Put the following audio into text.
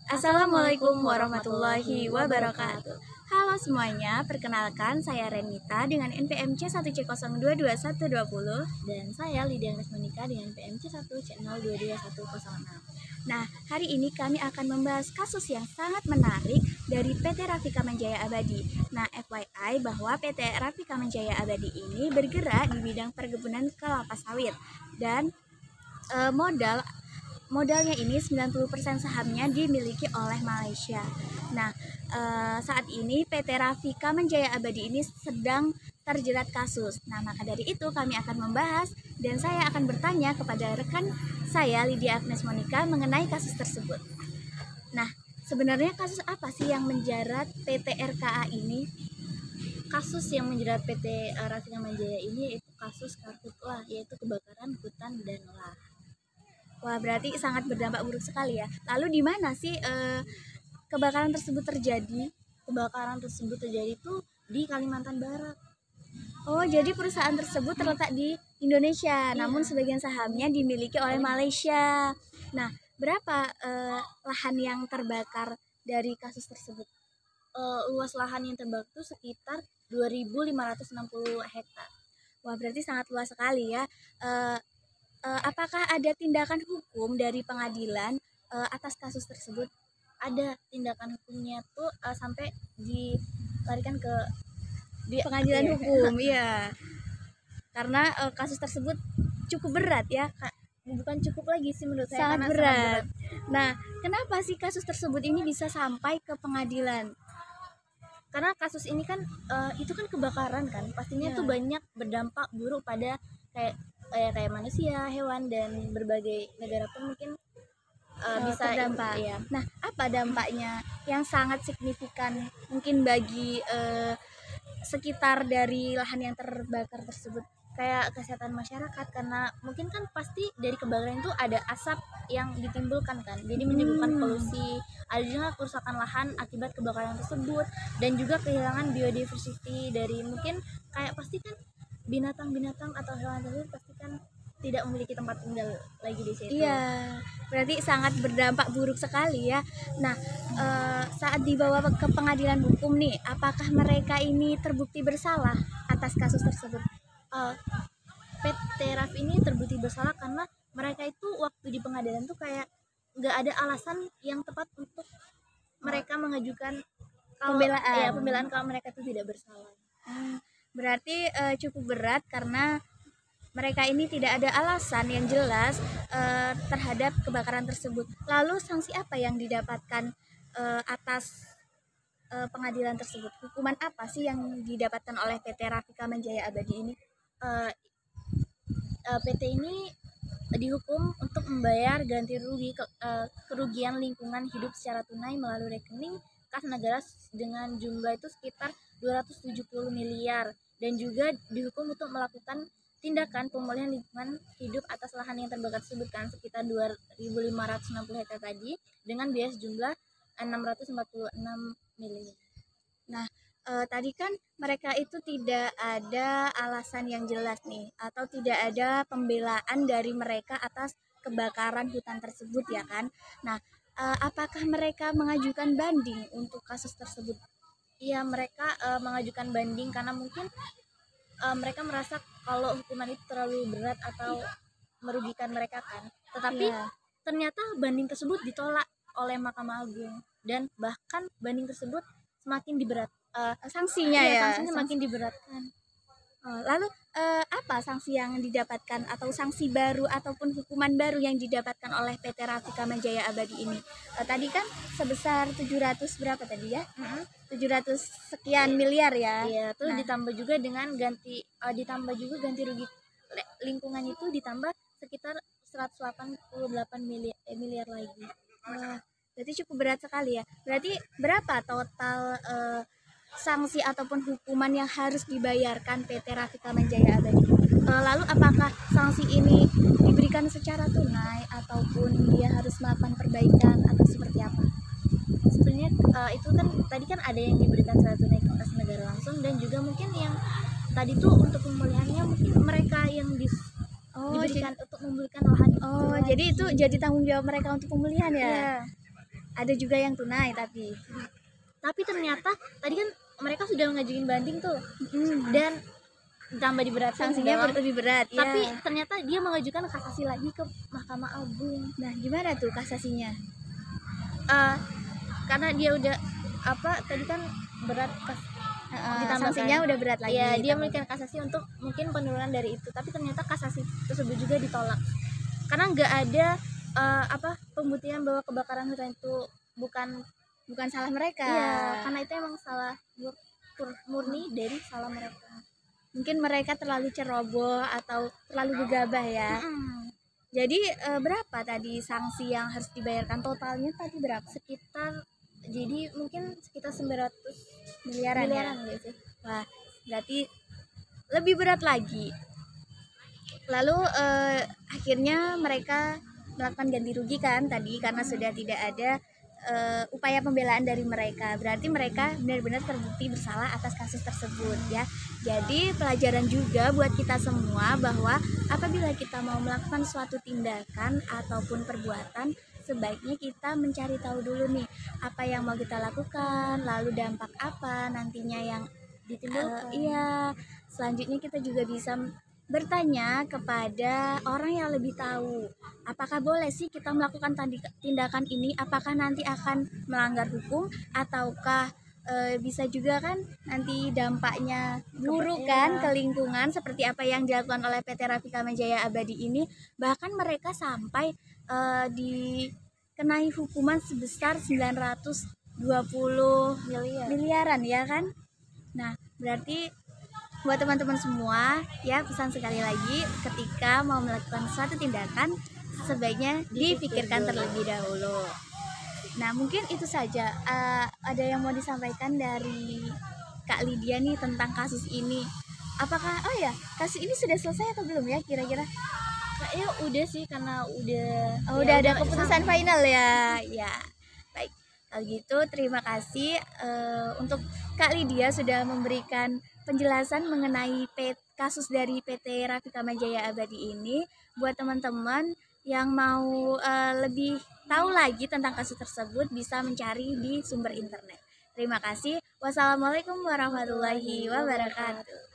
Assalamualaikum warahmatullahi wabarakatuh. Halo semuanya, perkenalkan saya Renita dengan NPM C1C022120 dan saya Lydia Agnes Monika dengan PMC 1C022106. Nah, hari ini kami akan membahas kasus yang sangat menarik dari PT Rafika Manjaya Abadi. Nah, FYI bahwa PT Rafika Manjaya Abadi ini bergerak di bidang perkebunan kelapa sawit dan modalnya ini 90% sahamnya dimiliki oleh Malaysia. Nah, saat ini PT Rafika Manjaya Abadi ini sedang terjerat kasus. Nah, maka dari itu kami akan membahas dan saya akan bertanya kepada rekan saya Lydia Agnes Monika mengenai kasus tersebut. Nah, sebenarnya kasus apa sih yang menjerat PT RKA ini? Kasus yang menjerat PT Rafika Manjaya ini yaitu kasus karhutlah, yaitu kebakaran hutan dan lahan. Wah, berarti sangat berdampak buruk sekali ya. Lalu di mana sih kebakaran tersebut terjadi? Kebakaran tersebut terjadi tuh di Kalimantan Barat. Oh, jadi perusahaan tersebut terletak di Indonesia, namun sebagian sahamnya dimiliki oleh Malaysia. Nah, berapa lahan yang terbakar dari kasus tersebut? Luas lahan yang terbakar itu sekitar 2.560 hektar. Wah, berarti sangat luas sekali ya. Apakah ada tindakan hukum dari pengadilan atas kasus tersebut? Ada tindakan hukumnya tuh sampai dilarikan ke pengadilan hukum, iya. Karena kasus tersebut cukup berat ya. Bukan cukup lagi sih menurut saya, sangat berat. Nah, kenapa sih kasus tersebut ini bisa sampai ke pengadilan? Karena kasus ini kan itu kan kebakaran kan, pastinya tuh banyak berdampak buruk pada kayak manusia, hewan, dan berbagai negara pun mungkin bisa terdampak. Ya. Nah, apa dampaknya yang sangat signifikan mungkin bagi sekitar dari lahan yang terbakar tersebut? Kayak kesehatan masyarakat, karena mungkin kan pasti dari kebakaran itu ada asap yang ditimbulkan kan, jadi menimbulkan polusi, ada juga kerusakan lahan akibat kebakaran tersebut, dan juga kehilangan biodiversity dari mungkin kayak pasti kan binatang-binatang atau hewan tersebut pasti kan tidak memiliki tempat tinggal lagi di situ. Iya, berarti sangat berdampak buruk sekali ya. Nah, saat dibawa ke pengadilan hukum nih, apakah mereka ini terbukti bersalah atas kasus tersebut? PT RAF ini terbukti bersalah karena mereka itu waktu di pengadilan tuh kayak nggak ada alasan yang tepat untuk mereka mengajukan pembelaan kalau mereka itu tidak bersalah. Berarti cukup berat karena mereka ini tidak ada alasan yang jelas terhadap kebakaran tersebut. Lalu sanksi apa yang didapatkan atas pengadilan tersebut? Hukuman apa sih yang didapatkan oleh PT Rafika Manjaya Abadi ini? PT ini dihukum untuk membayar ganti rugi kerugian lingkungan hidup secara tunai melalui rekening kas negara dengan jumlah itu sekitar 270 miliar, dan juga dihukum untuk melakukan tindakan pemulihan lingkungan hidup atas lahan yang terbakar tersebut kan sekitar 2.560 hektar tadi dengan biaya sejumlah 646 miliar. Nah, tadi kan mereka itu tidak ada alasan yang jelas nih, atau tidak ada pembelaan dari mereka atas kebakaran hutan tersebut ya kan. Nah, apakah mereka mengajukan banding untuk kasus tersebut? Iya, mereka mengajukan banding karena mungkin mereka merasa kalau hukuman itu terlalu berat atau merugikan mereka kan. Tetapi ternyata banding tersebut ditolak oleh Mahkamah Agung, dan bahkan banding tersebut semakin diberat. Sanksinya sanksinya makin diberatkan. Lalu apa sanksi yang didapatkan atau sanksi baru ataupun hukuman baru yang didapatkan oleh PT Rafika Manjaya Abadi ini? Tadi kan sebesar 700 berapa tadi ya? 700 sekian miliar ya. Iya, terus ditambah juga dengan ganti rugi lingkungan itu ditambah sekitar 188 miliar lagi. Berarti cukup berat sekali ya. Berarti berapa total sanksi ataupun hukuman yang harus dibayarkan PT Rafika Manjaya Abadi? Lalu apakah sanksi ini diberikan secara tunai ataupun dia harus melakukan perbaikan atau seperti apa? Sebenarnya itu kan tadi kan ada yang diberikan secara tunai ke kas negara langsung, dan juga mungkin yang tadi tuh untuk pemulihannya mungkin mereka yang diberikan untuk memulihkan lahan. Jadi itu jadi tanggung jawab mereka untuk pemulihan ya? Iya. Ada juga yang tunai Tapi ternyata tadi kan mereka sudah mengajukan banding tuh, mm, dan tambah diberatkan sanksinya memang. lebih berat ya. Tapi ternyata dia mengajukan kasasi lagi ke Mahkamah Agung. Nah, gimana tuh kasasinya? Eh, karena dia udah tadi kan berat ditambahkan. Sanksinya udah berat lagi. Ya, dia memberikan kasasi untuk mungkin penurunan dari itu, tapi ternyata kasasi tersebut juga ditolak karena nggak ada pembuktian bahwa kebakaran hutan itu bukan salah mereka. Iya, karena itu emang salah murni dari salah mereka. Mungkin mereka terlalu ceroboh atau terlalu gegabah ya. Jadi berapa tadi sanksi yang harus dibayarkan, totalnya tadi berapa? Jadi mungkin sekitar 900 miliaran ya. Gitu. Wah, berarti lebih berat lagi. Lalu akhirnya mereka melakukan ganti rugi kan tadi, karena sudah tidak ada upaya pembelaan dari mereka. Berarti mereka benar-benar terbukti bersalah atas kasus tersebut ya. Jadi pelajaran juga buat kita semua bahwa apabila kita mau melakukan suatu tindakan ataupun perbuatan, sebaiknya kita mencari tahu dulu nih apa yang mau kita lakukan, lalu dampak apa nantinya yang Ditimbulkan. Iya, selanjutnya kita juga bisa bertanya kepada orang yang lebih tahu, apakah boleh sih kita melakukan tindakan ini, apakah nanti akan melanggar hukum ataukah bisa juga kan nanti dampaknya buruk kan ke lingkungan, seperti apa yang dilakukan oleh PT Rafika Majaya Abadi ini. Bahkan mereka sampai dikenai hukuman sebesar 920 miliaran ya kan. Nah, berarti buat teman-teman semua ya, pesan sekali lagi, ketika mau melakukan suatu tindakan sebaiknya dipikirkan terlebih dahulu. Nah, mungkin itu saja. Ada yang mau disampaikan dari Kak Lydia nih tentang kasus ini? Apakah kasus ini sudah selesai atau belum ya kira-kira? Kayaknya udah sih, karena udah udah ada keputusan final ya. Ya, baik. Kalau gitu terima kasih untuk Kak Lydia sudah memberikan penjelasan mengenai kasus dari PT Rafika Majaya Abadi ini. Buat teman-teman yang mau lebih tahu lagi tentang kasus tersebut bisa mencari di sumber internet. Terima kasih. Wassalamualaikum warahmatullahi wabarakatuh.